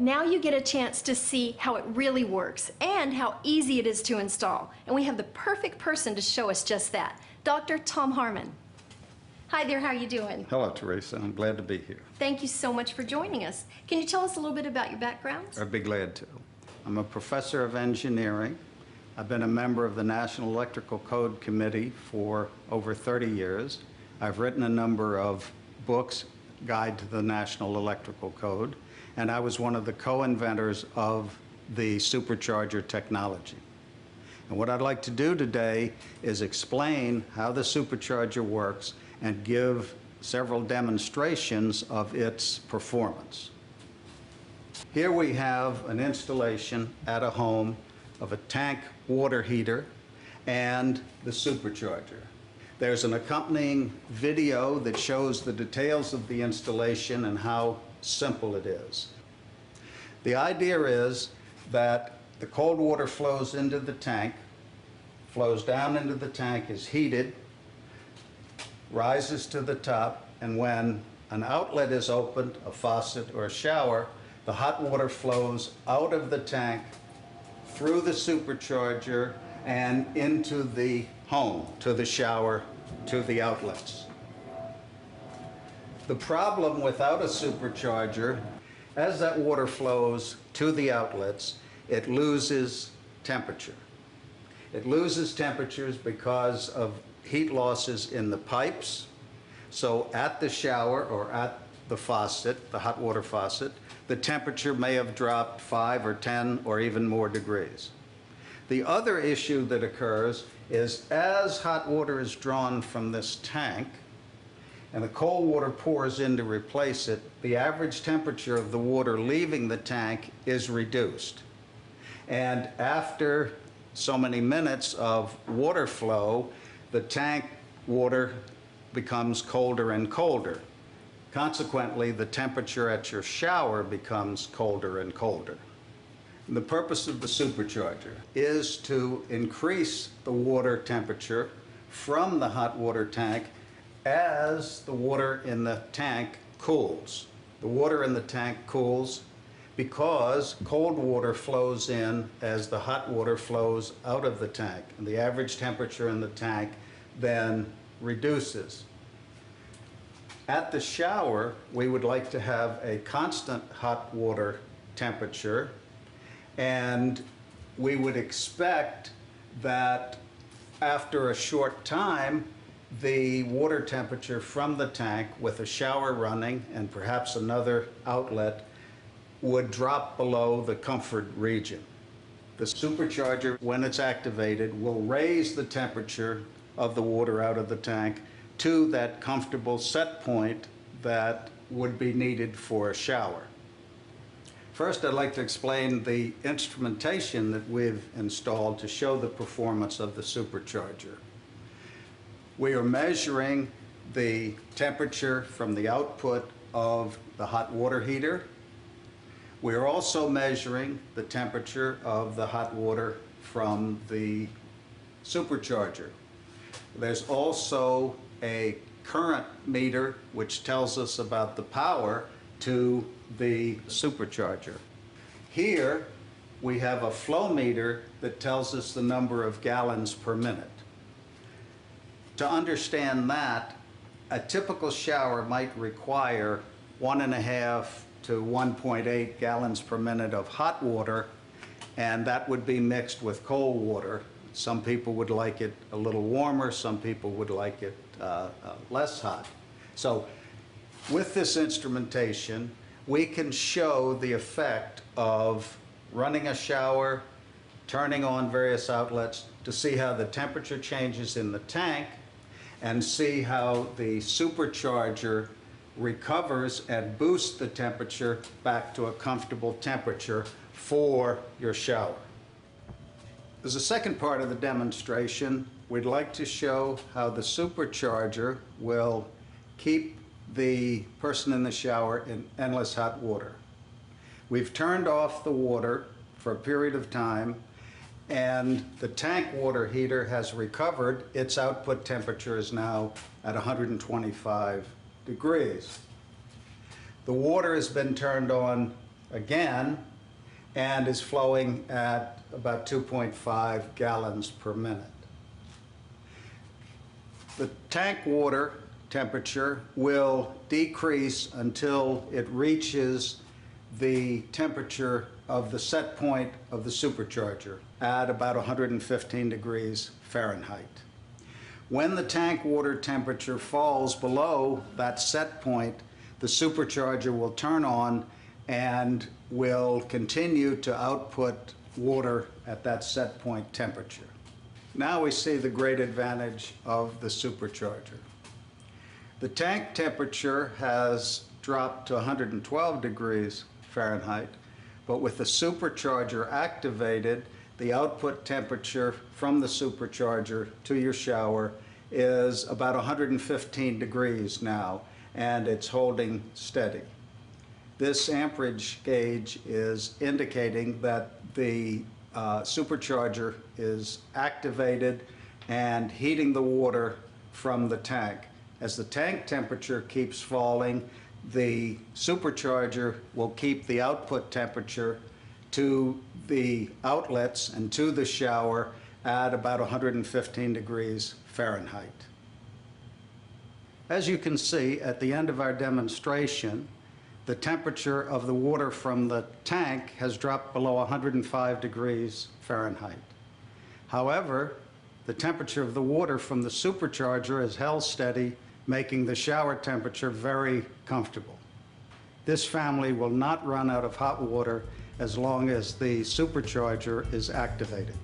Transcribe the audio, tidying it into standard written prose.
Now you get a chance to see how it really works and how easy it is to install. And we have the perfect person to show us just that, Dr. Tom Harman. Hi there, how are you doing? Hello, Teresa. I'm glad to be here. Thank you so much for joining us. Can you tell us a little bit about your background? I'd be glad to. I'm a professor of engineering. I've been a member of the National Electrical Code Committee for over 30 years. I've written a number of books, Guide to the National Electrical Code, and I was one of the co-inventors of the Supercharger technology. And what I'd like to do today is explain how the Supercharger works and give several demonstrations of its performance. Here we have an installation at a home of a tank water heater and the Supercharger. There's an accompanying video that shows the details of the installation and how simple it is. The idea is that the cold water flows into the tank, flows down into the tank, is heated, rises to the top, and when an outlet is opened, a faucet or a shower, the hot water flows out of the tank, through the Supercharger, and into the home, to the shower, to the outlets. The problem without a Supercharger, as that water flows to the outlets, it loses temperature. It loses temperatures because of heat losses in the pipes. So at the shower or at the faucet, the hot water faucet, the temperature may have dropped 5 or 10 or even more degrees. The other issue that occurs is as hot water is drawn from this tank and the cold water pours in to replace it, the average temperature of the water leaving the tank is reduced. And after so many minutes of water flow, the tank water becomes colder and colder. Consequently, the temperature at your shower becomes colder and colder. And the purpose of the Supercharger is to increase the water temperature from the hot water tank as the water in the tank cools. The water in the tank cools because cold water flows in as the hot water flows out of the tank, and the average temperature in the tank then reduces. At the shower, we would like to have a constant hot water temperature, and we would expect that after a short time, the water temperature from the tank with a shower running and perhaps another outlet would drop below the comfort region. The Supercharger, when it's activated, will raise the temperature of the water out of the tank to that comfortable set point that would be needed for a shower. First, I'd like to explain the instrumentation that we've installed to show the performance of the Supercharger. We are measuring the temperature from the output of the hot water heater. We are also measuring the temperature of the hot water from the Supercharger. There's also a current meter which tells us about the power to the Supercharger. Here we have a flow meter that tells us the number of gallons per minute. To understand that, a typical shower might require 1.5 to 1.8 gallons per minute of hot water, and that would be mixed with cold water. Some people would like it a little warmer, some people would like it less hot. So with this instrumentation, we can show the effect of running a shower, turning on various outlets to see how the temperature changes in the tank and see how the Supercharger recovers and boosts the temperature back to a comfortable temperature for your shower. As a second part of the demonstration, we'd like to show how the Supercharger will keep the person in the shower in endless hot water. We've turned off the water for a period of time, and the tank water heater has recovered. Its output temperature is now at 125 degrees. The water has been turned on again and is flowing at about 2.5 gallons per minute. The tank water temperature will decrease until it reaches the temperature of the set point of the supercharger at about 115 degrees Fahrenheit. When the tank water temperature falls below that set point, the supercharger will turn on and will continue to output water at that set point temperature. Now we see the great advantage of the supercharger. The tank temperature has dropped to 112 degrees Fahrenheit, but with the supercharger activated, the output temperature from the supercharger to your shower is about 115 degrees now, and it's holding steady. This amperage gauge is indicating that the supercharger is activated and heating the water from the tank. As the tank temperature keeps falling, the supercharger will keep the output temperature to the outlets and to the shower at about 115 degrees Fahrenheit. As you can see at the end of our demonstration, the temperature of the water from the tank has dropped below 105 degrees Fahrenheit. However, the temperature of the water from the supercharger is held steady, making the shower temperature very comfortable. This family will not run out of hot water as long as the supercharger is activated.